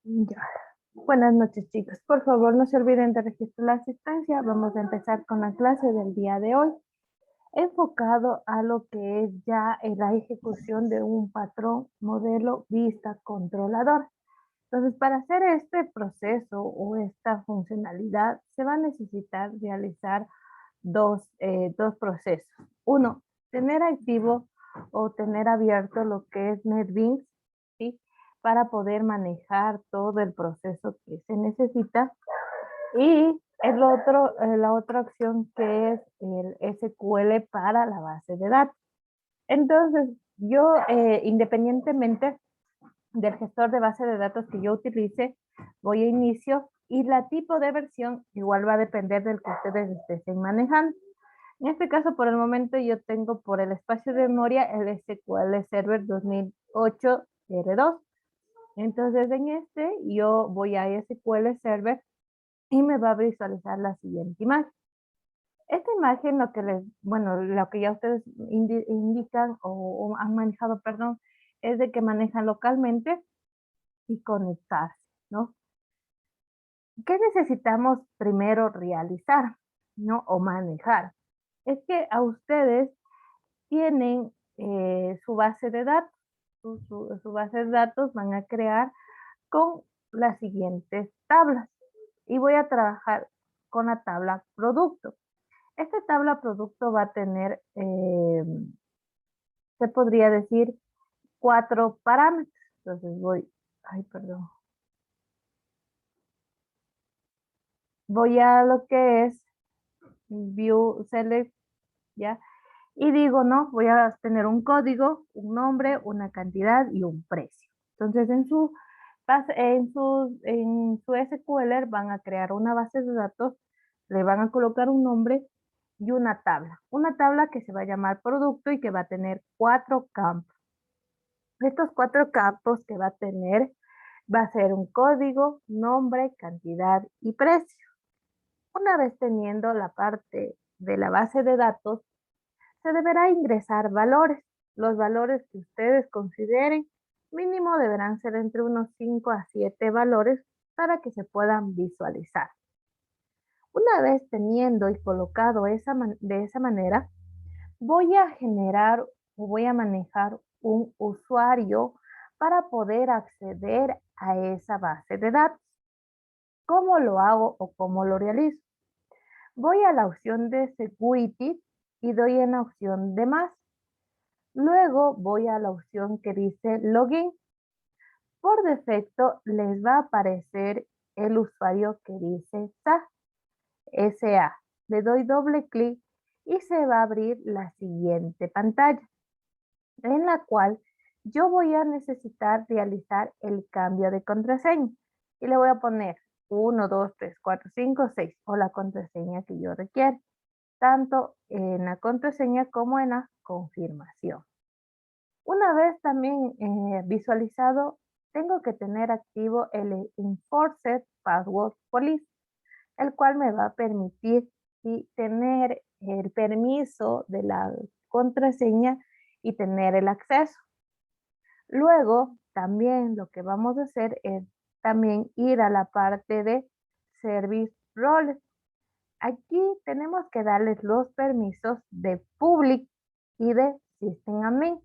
Ya. Buenas noches, chicos. Por favor, no se olviden de registrar la asistencia. Vamos a empezar con la clase del día de hoy, enfocado a lo que es ya la ejecución de un patrón, modelo, vista, controlador. Entonces, para hacer este proceso o esta funcionalidad, se va a necesitar realizar dos procesos. Uno, tener activo o tener abierto lo que es NetBeans, ¿sí? Para poder manejar todo el proceso que se necesita. Y la otra opción que es el SQL para la base de datos. Entonces, yo independientemente del gestor de base de datos que yo utilice, voy a inicio y la tipo de versión igual va a depender del que ustedes estén manejando. En este caso, por el momento, yo tengo por el espacio de memoria el SQL Server 2008 R2. Entonces, en este, yo voy a SQL Server y me va a visualizar la siguiente imagen. Esta imagen, lo que ya ustedes indican o han manejado, perdón, es de que manejan localmente y conectarse, ¿no? ¿Qué necesitamos primero realizar, ¿no? O manejar. Es que a ustedes tienen su base de datos. Su base de datos van a crear con las siguientes tablas. Y voy a trabajar con la tabla producto. Esta tabla producto va a tener, se podría decir, 4 parámetros. Entonces voy a lo que es View Select, ¿ya? Y digo, no, voy a tener un código, un nombre, una cantidad y un precio. Entonces, en su SQL van a crear una base de datos, le van a colocar un nombre y una tabla. Una tabla que se va a llamar producto y que va a tener 4 campos. Estos 4 campos que va a tener, va a ser un código, nombre, cantidad y precio. Una vez teniendo la parte de la base de datos, se deberá ingresar valores. Los valores que ustedes consideren mínimo deberán ser entre unos 5 a 7 valores para que se puedan visualizar. Una vez teniendo y colocado de esa manera, voy a generar o voy a manejar un usuario para poder acceder a esa base de datos. ¿Cómo lo hago o cómo lo realizo? Voy a la opción de Security y doy en la opción de más. Luego voy a la opción que dice Login. Por defecto les va a aparecer el usuario que dice SA. Le doy doble clic y se va a abrir la siguiente pantalla, en la cual yo voy a necesitar realizar el cambio de contraseña. Y le voy a poner 1, 2, 3, 4, 5, 6 o la contraseña que yo requiera, tanto en la contraseña como en la confirmación. Una vez también visualizado, tengo que tener activo el Enforced Password Police, el cual me va a permitir tener el permiso de la contraseña y tener el acceso. Luego, también lo que vamos a hacer es también ir a la parte de Service Roles. Aquí tenemos que darles los permisos de Public y de System Admin,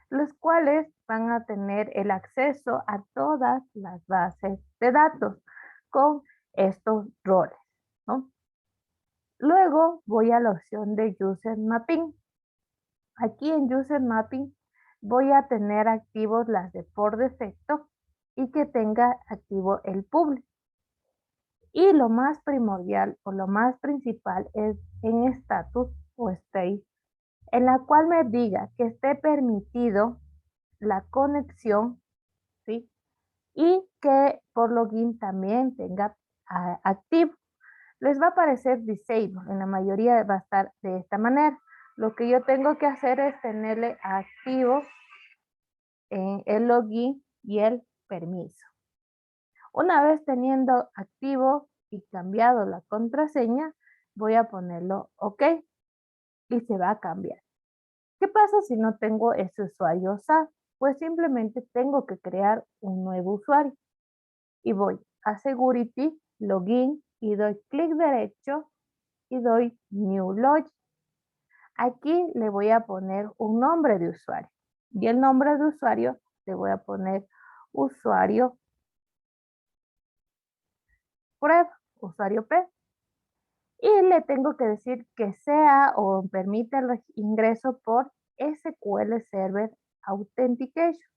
los cuales van a tener el acceso a todas las bases de datos con estos roles, ¿no? Luego voy a la opción de User Mapping. Aquí en User Mapping voy a tener activos las de por defecto y que tenga activo el Public. Y lo más primordial o lo más principal es en status o state, en la cual me diga que esté permitido la conexión, ¿sí? Y que por login también tenga activo. Les va a aparecer disable, en la mayoría va a estar de esta manera. Lo que yo tengo que hacer es tenerle activo el login y el permiso. Una vez teniendo activo y cambiado la contraseña, voy a ponerlo OK y se va a cambiar. ¿Qué pasa si no tengo ese usuario SAP? Pues simplemente tengo que crear un nuevo usuario. Y voy a Security, Login y doy clic derecho y doy New Login. Aquí le voy a poner un nombre de usuario. Y el nombre de usuario le voy a poner usuario prueba, usuario P. Y le tengo que decir que sea o permite el ingreso por SQL Server Authentication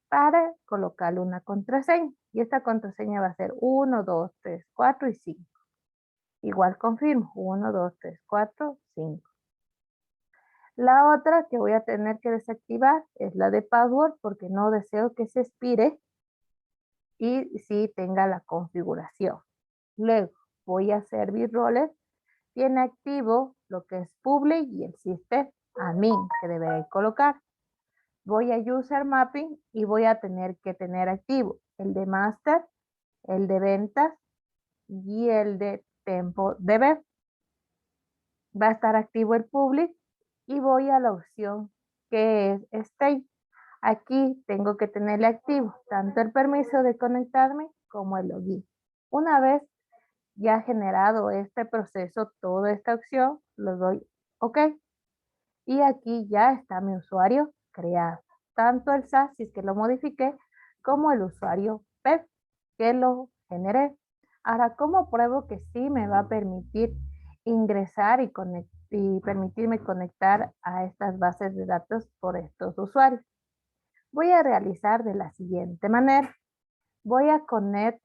para colocarle una contraseña. Y esta contraseña va a ser 1, 2, 3, 4 y 5. Igual confirmo, 1, 2, 3, 4, 5. La otra que voy a tener que desactivar es la de password porque no deseo que se expire y sí tenga la configuración. Luego voy a servir roles. Tiene activo lo que es public y el system admin que deberé colocar. Voy a user mapping y voy a tener que tener activo el de master, el de ventas y el de tempo de web. Va a estar activo el public y voy a la opción que es state. Aquí tengo que tenerle activo tanto el permiso de conectarme como el login. Una vez ya generado este proceso, toda esta opción, lo doy OK. Y aquí ya está mi usuario creado. Tanto el SAS, si es que lo modifiqué, como el usuario PEP, que lo generé. Ahora, ¿cómo pruebo que sí me va a permitir ingresar y permitirme conectar a estas bases de datos por estos usuarios? Voy a realizar de la siguiente manera. Voy a connect,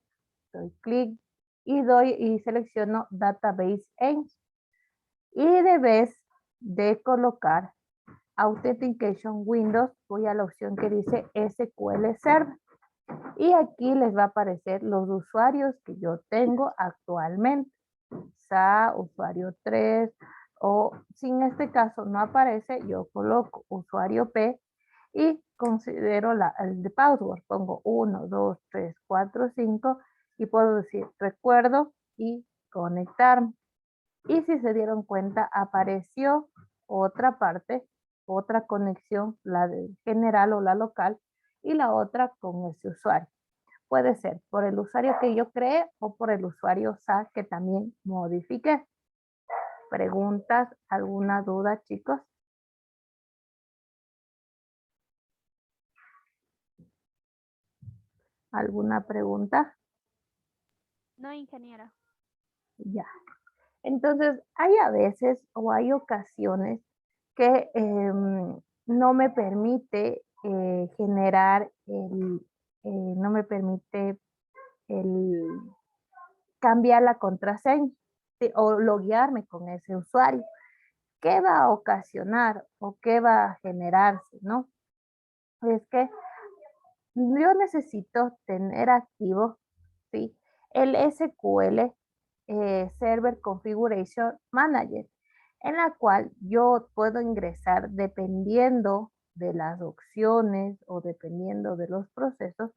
doy clic y selecciono Database Aims. Y debes de colocar Authentication Windows, voy a la opción que dice SQL Server. Y aquí les va a aparecer los usuarios que yo tengo actualmente. SA, usuario 3, o si en este caso no aparece, yo coloco usuario P y considero el de password. Pongo 1, 2, 3, 4, 5 y puedo decir recuerdo y conectarme. Y si se dieron cuenta, apareció otra parte, otra conexión, la de general o la local, y la otra con ese usuario. Puede ser por el usuario que yo creé o por el usuario SAS que también modifiqué. ¿Preguntas? ¿Alguna duda, chicos? ¿Alguna pregunta? No, ingeniera. Ya. Entonces, hay a veces o hay ocasiones que no me permite generar no me permite el cambiar la contraseña o loguearme con ese usuario. ¿Qué va a ocasionar o qué va a generarse, no? Es que yo necesito tener activo, ¿sí? El SQL Server Configuration Manager, en la cual yo puedo ingresar dependiendo de las opciones o dependiendo de los procesos,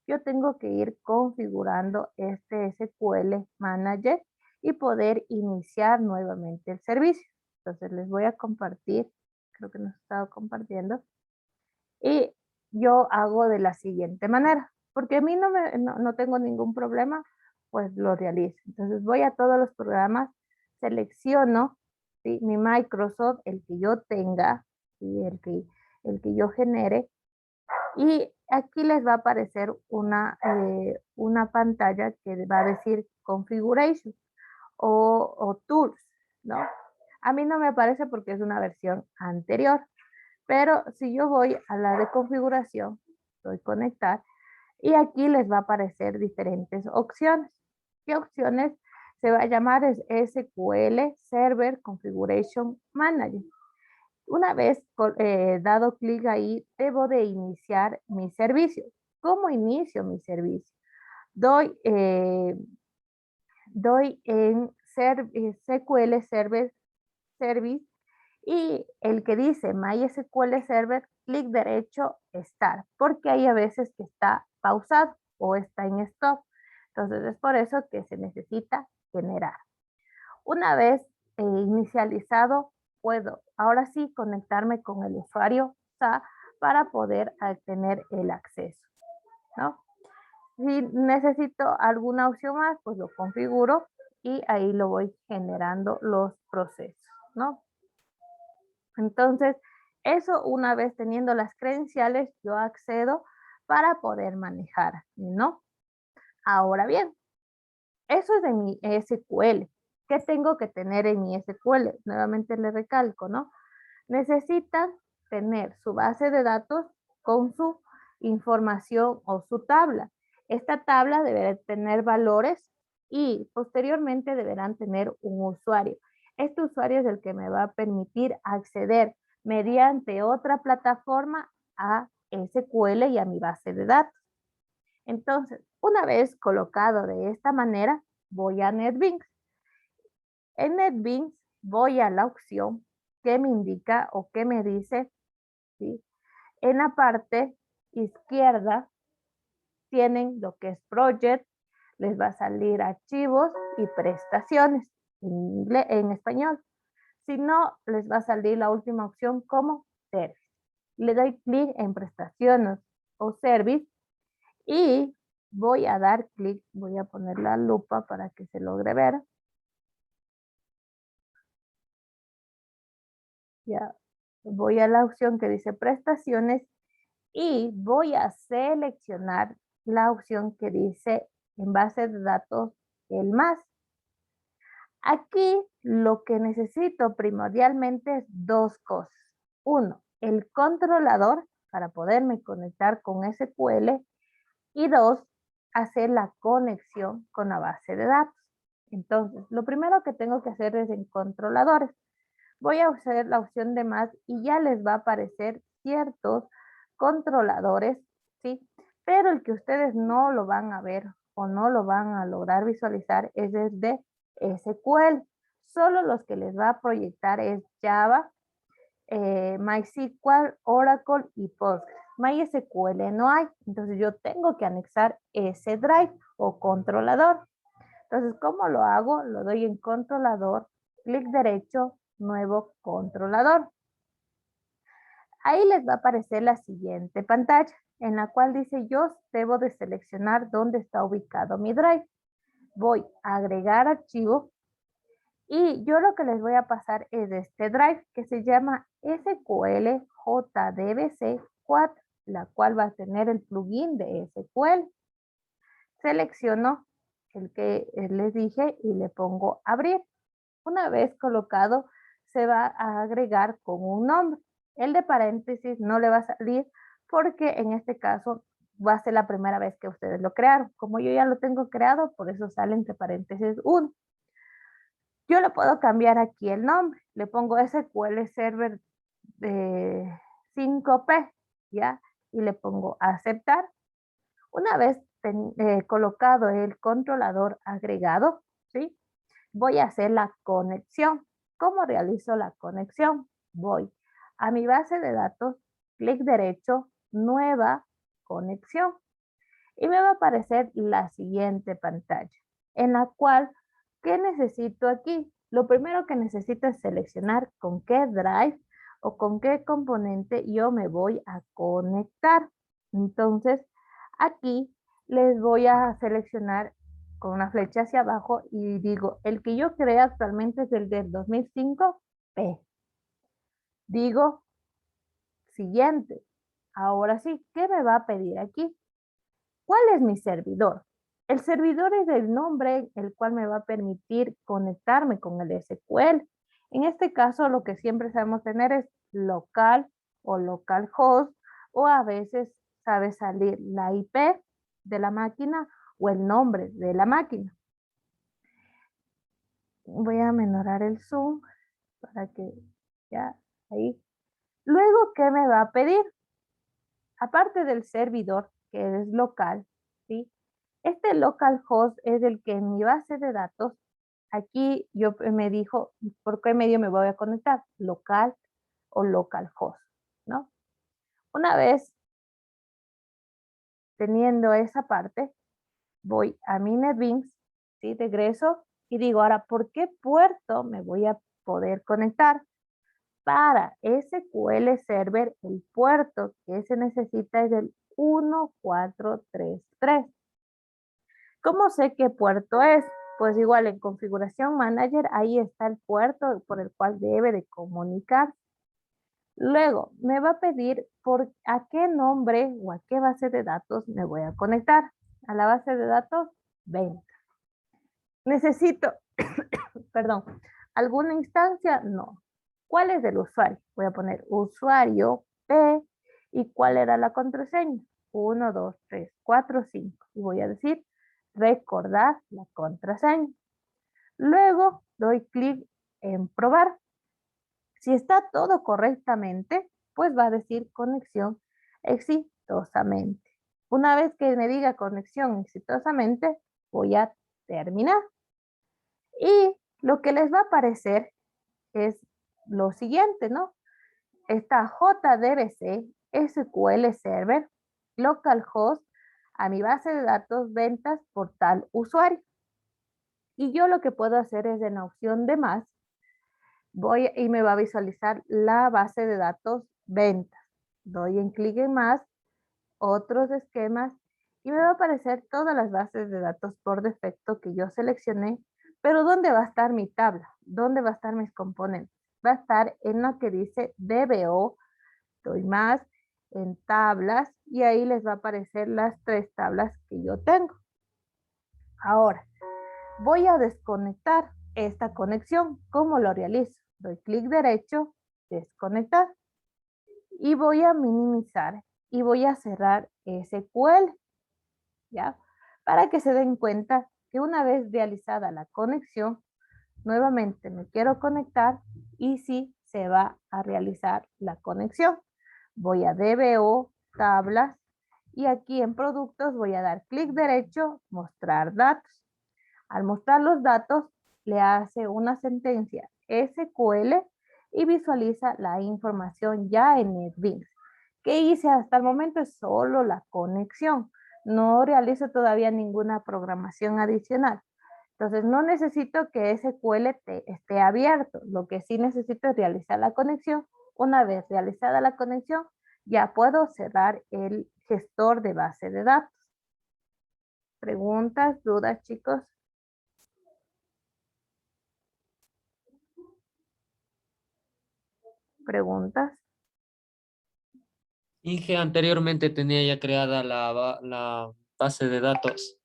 yo tengo que ir configurando este SQL Manager y poder iniciar nuevamente el servicio. Entonces les voy a compartir, creo que nos he estado compartiendo, y yo hago de la siguiente manera, porque a mí no tengo ningún problema, pues lo realizo. Entonces voy a todos los programas, selecciono, ¿sí?, mi Microsoft, el que yo tenga, ¿sí?, el que yo genere, y aquí les va a aparecer una pantalla que va a decir Configuration o Tools, ¿no? A mí no me aparece porque es una versión anterior. Pero si yo voy a la de configuración, doy conectar, y aquí les va a aparecer diferentes opciones. ¿Qué opciones? Se va a llamar SQL Server Configuration Manager. Una vez dado clic ahí, debo de iniciar mi servicio. ¿Cómo inicio mi servicio? Doy en SQL Server Service y el que dice MySQL Server, clic derecho, Start, porque hay a veces que está pausado o está en stop. Entonces es por eso que se necesita generar. Una vez inicializado, puedo ahora sí conectarme con el usuario SA para poder tener el acceso, ¿no? Si necesito alguna opción más, pues lo configuro y ahí lo voy generando los procesos, ¿no? Entonces, eso una vez teniendo las credenciales, yo accedo para poder manejar, ¿no? Ahora bien, eso es de mi SQL. ¿Qué tengo que tener en mi SQL? Nuevamente le recalco, ¿no? Necesitan tener su base de datos con su información o su tabla. Esta tabla debe tener valores y posteriormente deberán tener un usuario. Este usuario es el que me va a permitir acceder mediante otra plataforma a SQL y a mi base de datos. Entonces, una vez colocado de esta manera, voy a NetBeans. En NetBeans voy a la opción que me indica o que me dice, ¿sí? En la parte izquierda tienen lo que es Project, les va a salir archivos y prestaciones en español. Si no, les va a salir la última opción como Service. Le doy clic en prestaciones o Service y voy a dar clic, voy a poner la lupa para que se logre ver. Ya voy a la opción que dice prestaciones y voy a seleccionar la opción que dice en base de datos el más. Aquí lo que necesito primordialmente es dos cosas. Uno, el controlador para poderme conectar con SQL y dos, hacer la conexión con la base de datos. Entonces, lo primero que tengo que hacer es en controladores. Voy a usar la opción de más y ya les va a aparecer ciertos controladores, ¿sí? Pero el que ustedes no lo van a ver o no lo van a lograr visualizar es el de SQL. Solo los que les va a proyectar es Java, MySQL, Oracle y Postgres. MySQL no hay, entonces yo tengo que anexar ese drive o controlador. Entonces, ¿cómo lo hago? Lo doy en controlador, clic derecho, nuevo controlador. Ahí les va a aparecer la siguiente pantalla, en la cual dice yo debo de seleccionar dónde está ubicado mi drive. Voy a agregar archivo y yo lo que les voy a pasar es este drive que se llama SQL JDBC 4, la cual va a tener el plugin de SQL. Selecciono el que les dije y le pongo abrir. Una vez colocado, se va a agregar con un nombre. El de paréntesis no le va a salir porque en este caso va a ser la primera vez que ustedes lo crearon. Como yo ya lo tengo creado, por eso sale entre paréntesis 1. Yo le puedo cambiar aquí el nombre. Le pongo SQL Server 5P, ¿ya? Y le pongo aceptar. Una vez colocado el controlador agregado, ¿sí? Voy a hacer la conexión. ¿Cómo realizo la conexión? Voy a mi base de datos, clic derecho, nueva conexión. Y me va a aparecer la siguiente pantalla, en la cual, ¿qué necesito aquí? Lo primero que necesito es seleccionar con qué drive o con qué componente yo me voy a conectar. Entonces, aquí les voy a seleccionar con una flecha hacia abajo y digo, el que yo creé actualmente es el del 2005 P. Digo, siguiente. Ahora sí, ¿qué me va a pedir aquí? ¿Cuál es mi servidor? El servidor es el nombre el cual me va a permitir conectarme con el SQL. En este caso, lo que siempre sabemos tener es local o localhost, o a veces sabe salir la IP de la máquina o el nombre de la máquina. Voy a menorar el zoom para que ya ahí. Luego, ¿qué me va a pedir? Aparte del servidor, que es local, ¿sí? Este localhost es el que en mi base de datos, aquí yo me dijo, ¿por qué medio me voy a conectar? Local o localhost, ¿no? Una vez teniendo esa parte, voy a mi NetBeans, ¿sí? Regreso y digo, ahora, ¿por qué puerto me voy a poder conectar? Para SQL Server, el puerto que se necesita es el 1433. ¿Cómo sé qué puerto es? Pues igual en Configuración Manager, ahí está el puerto por el cual debe de comunicar. Luego, me va a pedir a qué nombre o a qué base de datos me voy a conectar. A la base de datos, venta. Necesito, perdón, ¿alguna instancia? No. ¿Cuál es el usuario? Voy a poner usuario P. ¿Y cuál era la contraseña? 1, 2, 3, 4, 5. Y voy a decir recordar la contraseña. Luego doy clic en probar. Si está todo correctamente, pues va a decir conexión exitosamente. Una vez que me diga conexión exitosamente, voy a terminar. Y lo que les va a aparecer es lo siguiente, ¿no? Está JDBC, SQL Server, localhost, a mi base de datos ventas por tal usuario. Y yo lo que puedo hacer es en la opción de más, voy y me va a visualizar la base de datos ventas. Doy en clic en más, otros esquemas y me va a aparecer todas las bases de datos por defecto que yo seleccioné, pero ¿dónde va a estar mi tabla? ¿Dónde va a estar mis componentes? Va a estar en la que dice DBO, doy más, en tablas y ahí les va a aparecer las 3 tablas que yo tengo. Ahora, voy a desconectar esta conexión. ¿Cómo lo realizo? Doy clic derecho, desconectar y voy a minimizar y voy a cerrar SQL, ¿ya? Para que se den cuenta que una vez realizada la conexión, nuevamente me quiero conectar y sí se va a realizar la conexión. Voy a DBO, tablas y aquí en productos voy a dar clic derecho, mostrar datos. Al mostrar los datos, le hace una sentencia SQL y visualiza la información ya en NetBeans. ¿Qué hice hasta el momento? Es solo la conexión. No realizo todavía ninguna programación adicional. Entonces, no necesito que SQL esté abierto. Lo que sí necesito es realizar la conexión. Una vez realizada la conexión, ya puedo cerrar el gestor de base de datos. ¿Preguntas, dudas, chicos? ¿Preguntas? Inge anteriormente tenía ya creada la base de datos.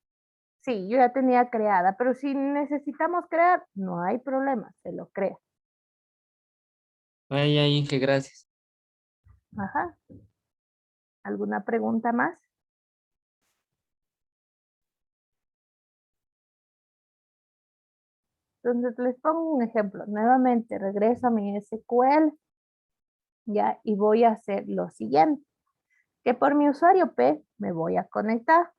Sí, yo ya tenía creada, pero si necesitamos crear, no hay problema, se lo crea. Vaya, Inge, gracias. Ajá. ¿Alguna pregunta más? Entonces les pongo un ejemplo. Nuevamente regreso a mi SQL, ya, y voy a hacer lo siguiente. Que por mi usuario P me voy a conectar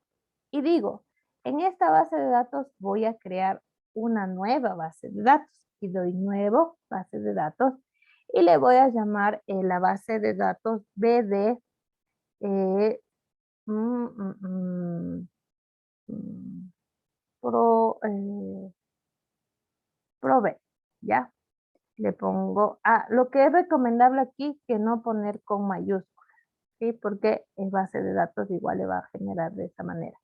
y digo, en esta base de datos voy a crear una nueva base de datos y doy nuevo base de datos y le voy a llamar la base de datos BD eh, mm, mm, mm, mm, Prove, ¿ya? Le pongo, lo que es recomendable aquí que no poner con mayúsculas, ¿sí? Porque en base de datos igual le va a generar de esa manera.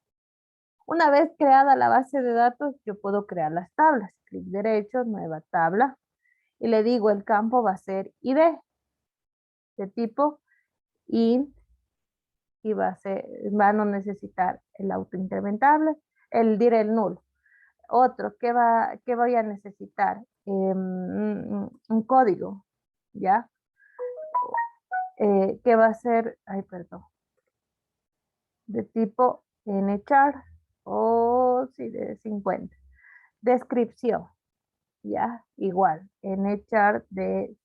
Una vez creada la base de datos, yo puedo crear las tablas. Clic derecho, nueva tabla. Y le digo, el campo va a ser ID, de tipo int, y va a no necesitar el autoincrementable, diré el null. Otro, ¿qué voy a necesitar? Un código, ¿ya? Que va a ser, ay, perdón, de tipo nchar o sí, de 50. Descripción, ¿ya? Igual, nchar de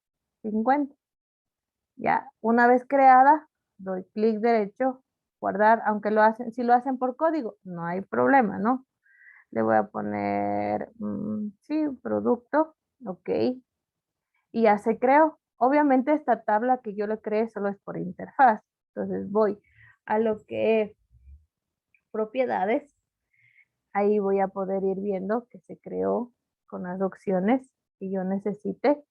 50. ¿Ya? Una vez creada, doy clic derecho, guardar, aunque si lo hacen por código, no hay problema, ¿no? Le voy a poner, sí, producto, ok, y ya se creó. Obviamente esta tabla que yo le creé solo es por interfaz. Entonces voy a lo que es propiedades. Ahí voy a poder ir viendo que se creó con las opciones que yo necesite.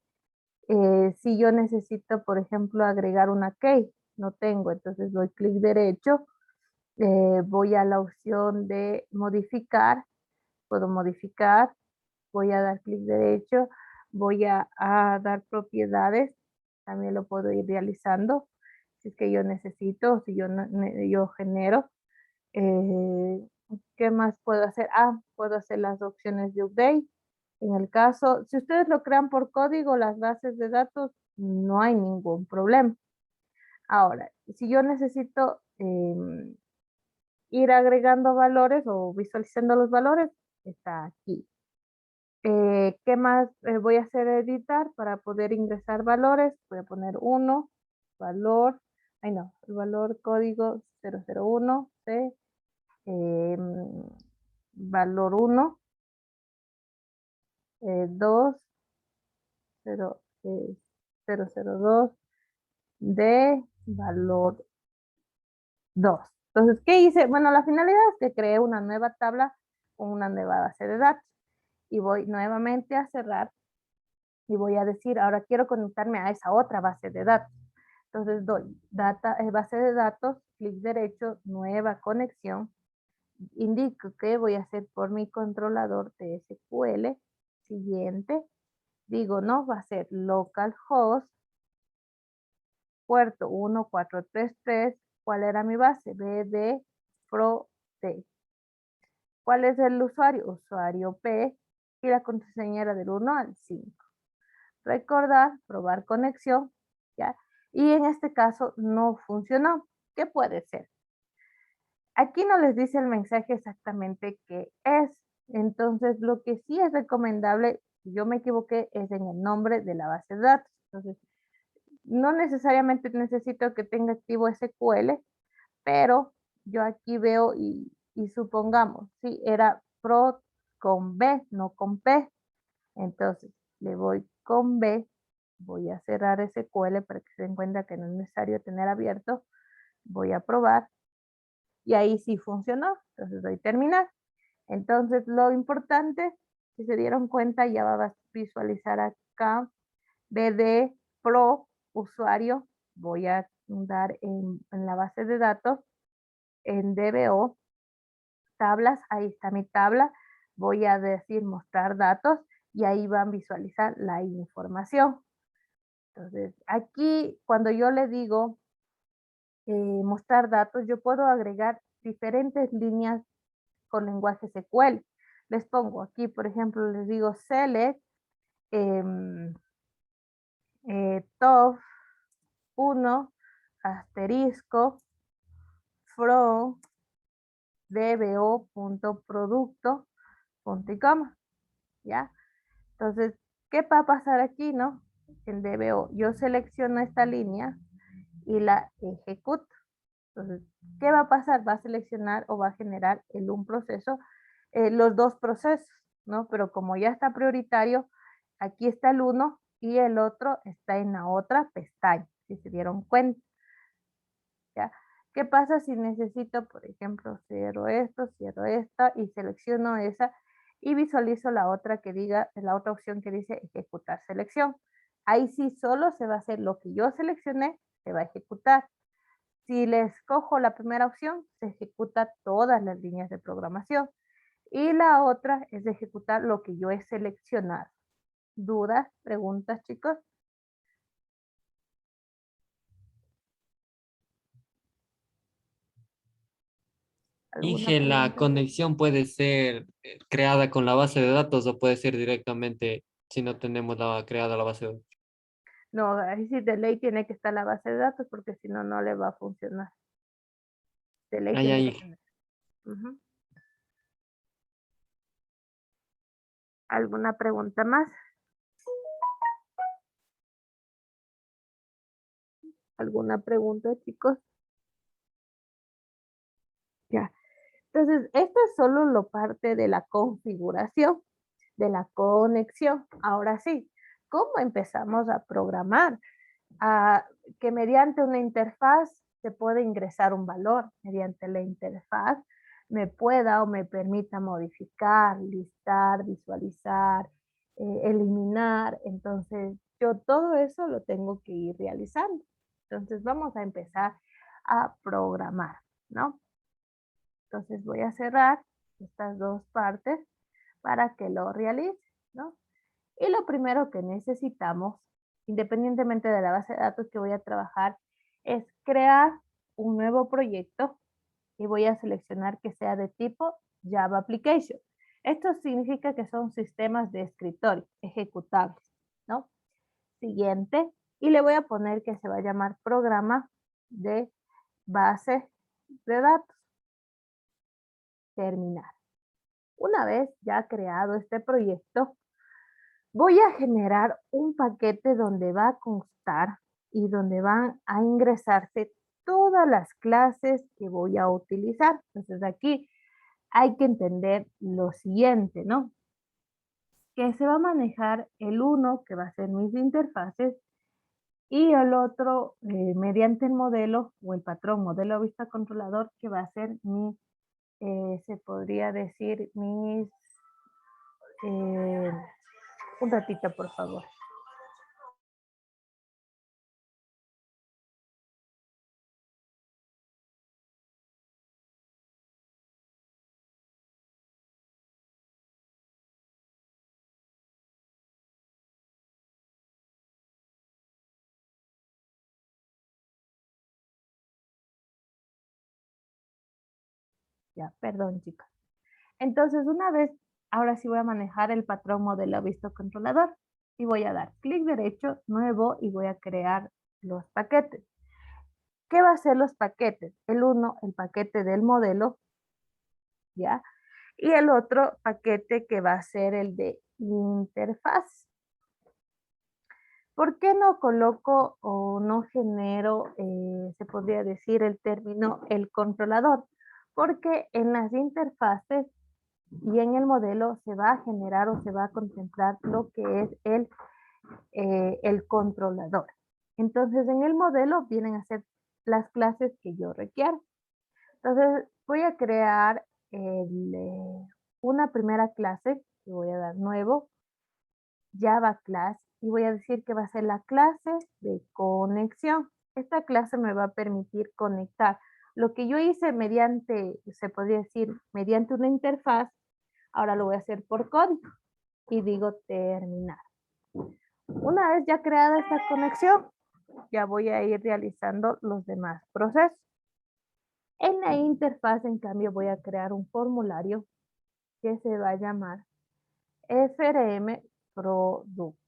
Si yo necesito, por ejemplo, agregar una key, no tengo, entonces doy clic derecho, voy a la opción de modificar, puedo modificar, voy a dar clic derecho, voy a dar propiedades, también lo puedo ir realizando, si es que yo necesito, si yo, yo genero. ¿Qué más puedo hacer? Puedo hacer las opciones de update. En el caso, si ustedes lo crean por código, las bases de datos, no hay ningún problema. Ahora, si yo necesito ir agregando valores o visualizando los valores, está aquí. ¿Qué más voy a hacer? Editar para poder ingresar valores. Voy a poner 1, valor, no, el valor código 001, C, valor 1, 2, 002, de valor 2. Entonces, ¿qué hice? Bueno, la finalidad es que creé una nueva tabla con una nueva base de datos. Y voy nuevamente a cerrar y voy a decir, ahora quiero conectarme a esa otra base de datos. Entonces doy base de datos, clic derecho, nueva conexión. Indico que voy a hacer por mi controlador de SQL. Siguiente. Digo, no, va a ser localhost, puerto 1433. ¿Cuál era mi base? BD Pro T. ¿Cuál es el usuario? Usuario P. Y la contraseña era del 1 al 5. Recordar, probar conexión, ¿ya? Y en este caso no funcionó. ¿Qué puede ser? Aquí no les dice el mensaje exactamente qué es. Entonces, lo que sí es recomendable, si yo me equivoqué, es en el nombre de la base de datos. Entonces, no necesariamente necesito que tenga activo SQL, pero yo aquí veo y supongamos, sí, era pro con B, no con P. Entonces, le voy con B, voy a cerrar SQL para que se den cuenta que no es necesario tener abierto. Voy a probar y ahí sí funcionó. Entonces doy terminar. Entonces, lo importante, si se dieron cuenta, ya va a visualizar acá BD Pro usuario. Voy a dar en la base de datos, en DBO, tablas, ahí está mi tabla. Voy a decir mostrar datos y ahí van a visualizar la información. Entonces, aquí cuando yo le digo mostrar datos, yo puedo agregar diferentes líneas con lenguaje SQL. Les pongo aquí, por ejemplo, les digo select top 1 asterisco from dbo.producto punto y coma, ¿ya? Entonces, ¿qué va a pasar aquí, no? En DBO, yo selecciono esta línea y la ejecuto. Entonces, ¿qué va a pasar? Va a seleccionar o va a generar un proceso, los dos procesos, ¿no? Pero como ya está prioritario, aquí está el uno y el otro está en la otra pestaña, si se dieron cuenta, ¿ya? ¿Qué pasa si necesito, por ejemplo, cierro esta y selecciono esa y visualizo la otra que diga, la otra opción que dice ejecutar selección? Ahí sí solo se va a hacer lo que yo seleccioné, se va a ejecutar. Si les cojo la primera opción, se ejecuta todas las líneas de programación. Y la otra es ejecutar lo que yo he seleccionado. ¿Dudas? ¿Preguntas, chicos? ¿Alguna Inge, la pregunta? conexión puede ser creada con la base de datos o puede ser directamente si no tenemos creada la base de datos. No, ahí sí de ley tiene que estar la base de datos porque si no, no le va a funcionar. De ley Ay, tiene que ay, tener. Ujú. ¿Alguna pregunta más? ¿Alguna pregunta, chicos? Ya. Entonces, esto es solo lo parte de la configuración, de la conexión. Ahora sí, ¿cómo empezamos a programar? Que mediante una interfaz se puede ingresar un valor, mediante la interfaz me pueda o me permita modificar, listar, visualizar, eliminar. Entonces, yo todo eso lo tengo que ir realizando. Entonces vamos a empezar a programar, ¿no? Entonces voy a cerrar estas dos partes para que lo realice, ¿no? Y lo primero que necesitamos, independientemente de la base de datos que voy a trabajar, es crear un nuevo proyecto y voy a seleccionar que sea de tipo Java Application. Esto significa que son sistemas de escritorio ejecutables, ¿no? Siguiente, y le voy a poner que se va a llamar programa de base de datos. Terminar. Una vez ya creado este proyecto, voy a generar un paquete donde va a constar y donde van a ingresarse todas las clases que voy a utilizar. Entonces aquí hay que entender lo siguiente, ¿no? Que se va a manejar el uno, que va a ser mis interfaces, y el otro mediante el modelo o el patrón modelo vista controlador, que va a ser mi, se podría decir, mis, eh, un ratito por favor. Ya, perdón chicos. Entonces una vez, ahora sí voy a manejar el patrón modelo visto controlador y voy a dar clic derecho, nuevo y voy a crear los paquetes. ¿Qué va a ser los paquetes? El uno, el paquete del modelo, ¿ya? Y el otro paquete que va a ser el de interfaz. ¿Por qué no coloco o no genero, se podría decir el término, el controlador? Porque en las interfaces y en el modelo se va a generar o se va a contemplar lo que es el controlador. Entonces en el modelo vienen a ser las clases que yo requiero. Entonces voy a crear una primera clase que voy a dar nuevo, Java class, y voy a decir que va a ser la clase de conexión. Esta clase me va a permitir conectar lo que yo hice mediante, se podría decir, mediante una interfaz, ahora lo voy a hacer por código y digo terminar. Una vez ya creada esta conexión, ya voy a ir realizando los demás procesos. En la interfaz, en cambio, voy a crear un formulario que se va a llamar FRM Producto,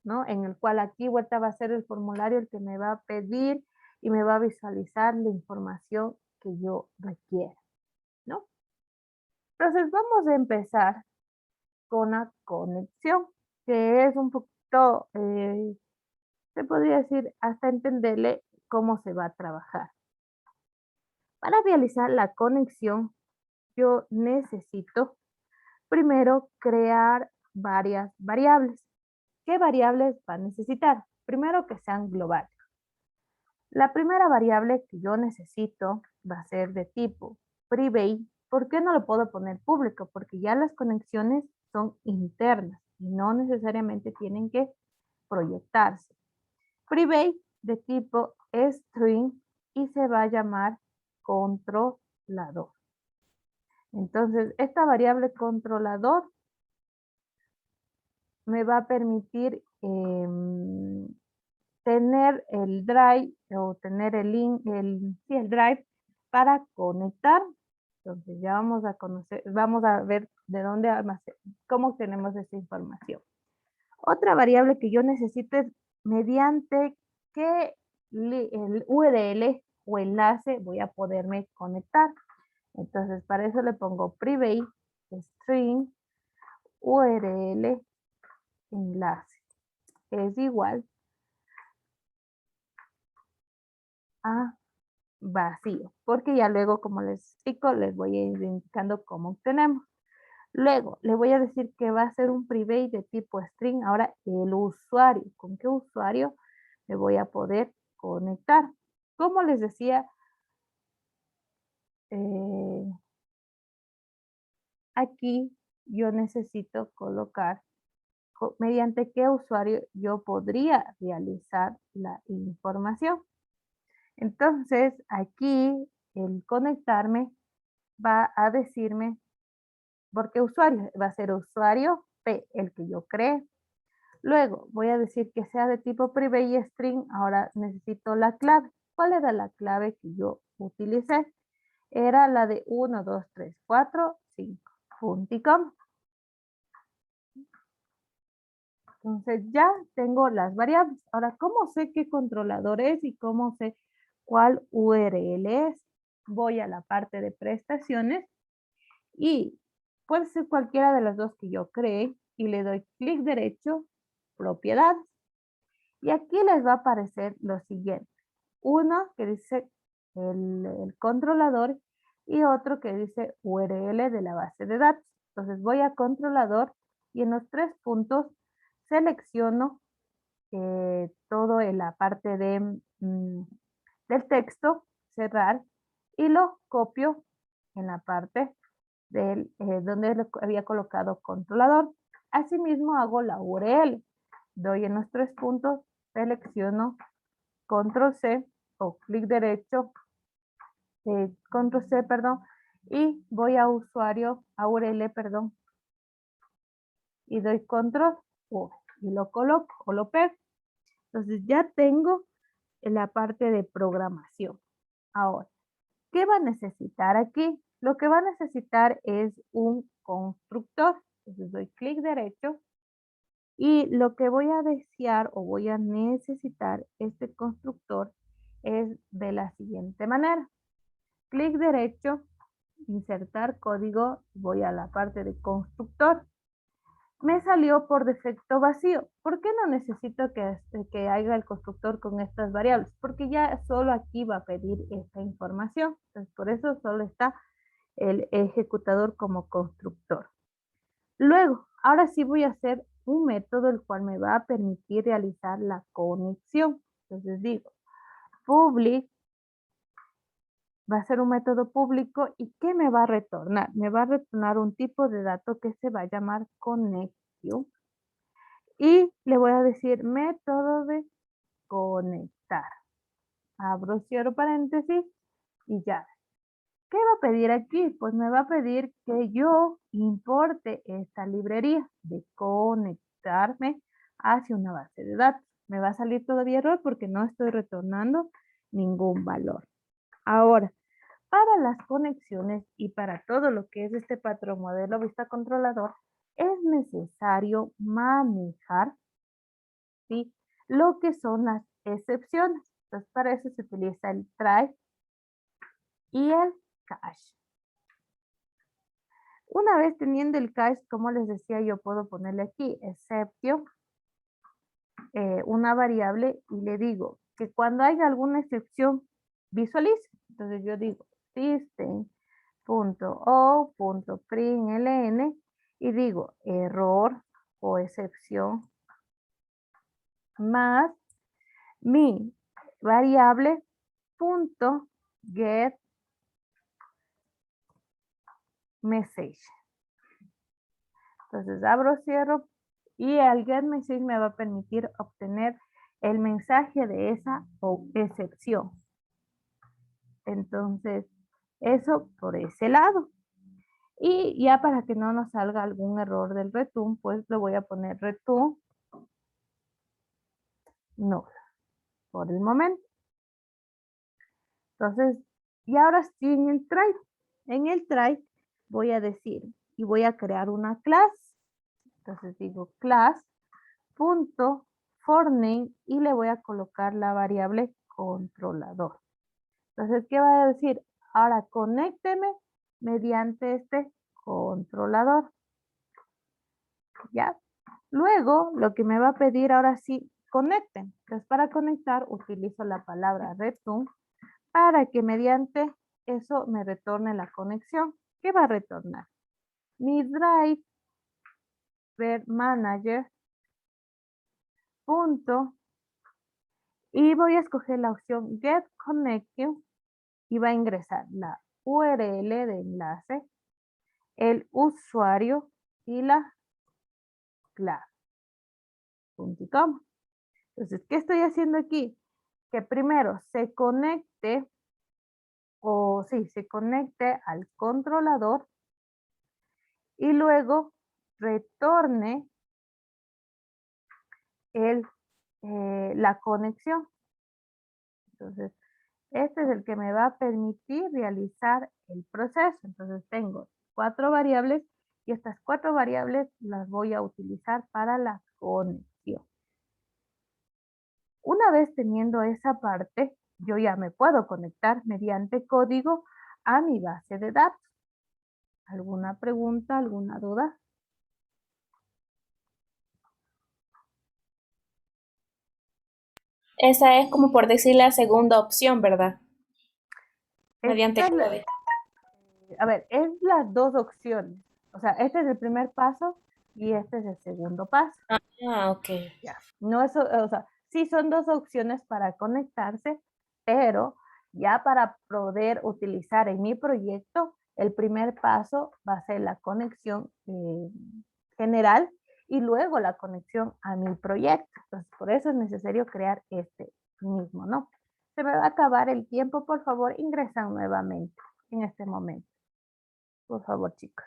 ¿no? En el cual aquí vuelta va a ser el formulario el que me va a pedir y me va a visualizar la información que yo requiera, ¿no? Entonces vamos a empezar con la conexión, que es un poquito, se podría decir, hasta entenderle cómo se va a trabajar. Para realizar la conexión, yo necesito primero crear varias variables. ¿Qué variables va a necesitar? Primero que sean globales. La primera variable que yo necesito va a ser de tipo private. ¿Por qué no lo puedo poner público? Porque ya las conexiones son internas y no necesariamente tienen que proyectarse. Private de tipo string y se va a llamar controlador. Entonces, esta variable controlador me va a permitir tener el drive o tener el link, el drive para conectar. Entonces ya vamos a conocer, vamos a ver de dónde cómo obtenemos esa información. Otra variable que yo necesito es mediante qué el URL o enlace voy a poderme conectar. Entonces para eso le pongo private string URL enlace es igual a vacío, porque ya luego, como les explico, les voy a ir indicando cómo obtenemos. Luego, le voy a decir que va a ser un private de tipo string. Ahora, el usuario. ¿Con qué usuario me voy a poder conectar? Como les decía, aquí yo necesito colocar mediante qué usuario yo podría realizar la información. Entonces, aquí el conectarme va a decirme por qué usuario. Va a ser usuario P, el que yo cree. Luego voy a decir que sea de tipo privé y string. Ahora necesito la clave. ¿Cuál era la clave que yo utilicé? Era la de 1, 2, 3, 4, 5. Punto y coma. Entonces ya tengo las variables. Ahora, ¿cómo sé qué controlador es y cómo sé cuál URL es? Voy a la parte de prestaciones y puede ser cualquiera de las dos que yo cree y le doy clic derecho, propiedades. Y aquí les va a aparecer lo siguiente. Uno que dice el controlador y otro que dice URL de la base de datos. Entonces voy a controlador y en los 3 puntos selecciono todo en la parte de, del texto, cerrar, y lo copio en la parte del, donde había colocado controlador. Asimismo hago la URL. Doy en los 3 puntos, selecciono control C o clic derecho, control C, perdón, y voy a usuario, a URL, perdón, y doy control O y lo coloco o lo pego. Entonces ya tengo la parte de programación. Ahora, ¿qué va a necesitar aquí? Lo que va a necesitar es un constructor. Entonces doy clic derecho y lo que voy a desear o voy a necesitar este constructor es de la siguiente manera. Clic derecho, insertar código, voy a la parte de constructor. Me salió por defecto vacío. ¿Por qué no necesito que haga el constructor con estas variables? Porque ya solo aquí va a pedir esta información. Entonces, por eso solo está el ejecutador como constructor. Luego, ahora sí voy a hacer un método el cual me va a permitir realizar la conexión. Entonces digo, public va a ser un método público y ¿qué me va a retornar? Me va a retornar un tipo de dato que se va a llamar connection. Y le voy a decir método de conectar. Abro, cierro paréntesis y ya. ¿Qué va a pedir aquí? Pues me va a pedir que yo importe esta librería de conectarme hacia una base de datos. Me va a salir todavía error porque no estoy retornando ningún valor. Ahora, para las conexiones y para todo lo que es este patrón modelo vista controlador, es necesario manejar, ¿sí?, lo que son las excepciones. Entonces, para eso se utiliza el try y el cache. Una vez teniendo el cache, como les decía, yo puedo ponerle aquí exception, una variable, y le digo que cuando haya alguna excepción, visualice. Entonces yo digo system.o.println y digo error o excepción más mi variable punto get message. Entonces abro, cierro y el get message me va a permitir obtener el mensaje de esa excepción. Entonces, eso por ese lado. Y ya para que no nos salga algún error del return, pues le voy a poner return null por el momento. Entonces, y ahora sí en el try. En el try voy a decir y voy a crear una clase. Entonces digo class.forName y le voy a colocar la variable controlador. Entonces, ¿qué va a decir? Ahora conécteme mediante este controlador. ¿Ya? Luego, lo que me va a pedir ahora sí, conecten. Entonces, para conectar, utilizo la palabra return para que mediante eso me retorne la conexión. ¿Qué va a retornar? Mi driver manager punto y voy a escoger la opción get connection y va a ingresar la URL de enlace, el usuario y la clave. punto y coma. Entonces, ¿qué estoy haciendo aquí? Que primero se conecte, se conecte al controlador y luego retorne la conexión. Entonces, este es el que me va a permitir realizar el proceso. Entonces, tengo 4 variables y estas 4 variables las voy a utilizar para la conexión. Una vez teniendo esa parte, yo ya me puedo conectar mediante código a mi base de datos. ¿Alguna pregunta, alguna duda? Esa es como por decir la segunda opción, ¿verdad? Mediante Esta es código. a ver, es las dos opciones. O sea, este es el primer paso y este es el segundo paso. Ah, ok. Ya. No es, o sea, sí son dos opciones para conectarse, pero ya para poder utilizar en mi proyecto, el primer paso va a ser la conexión general y luego la conexión a mi proyecto. Entonces, por eso es necesario crear este mismo, ¿no? Se me va a acabar el tiempo, por favor, ingresan nuevamente en este momento. Por favor, chicos.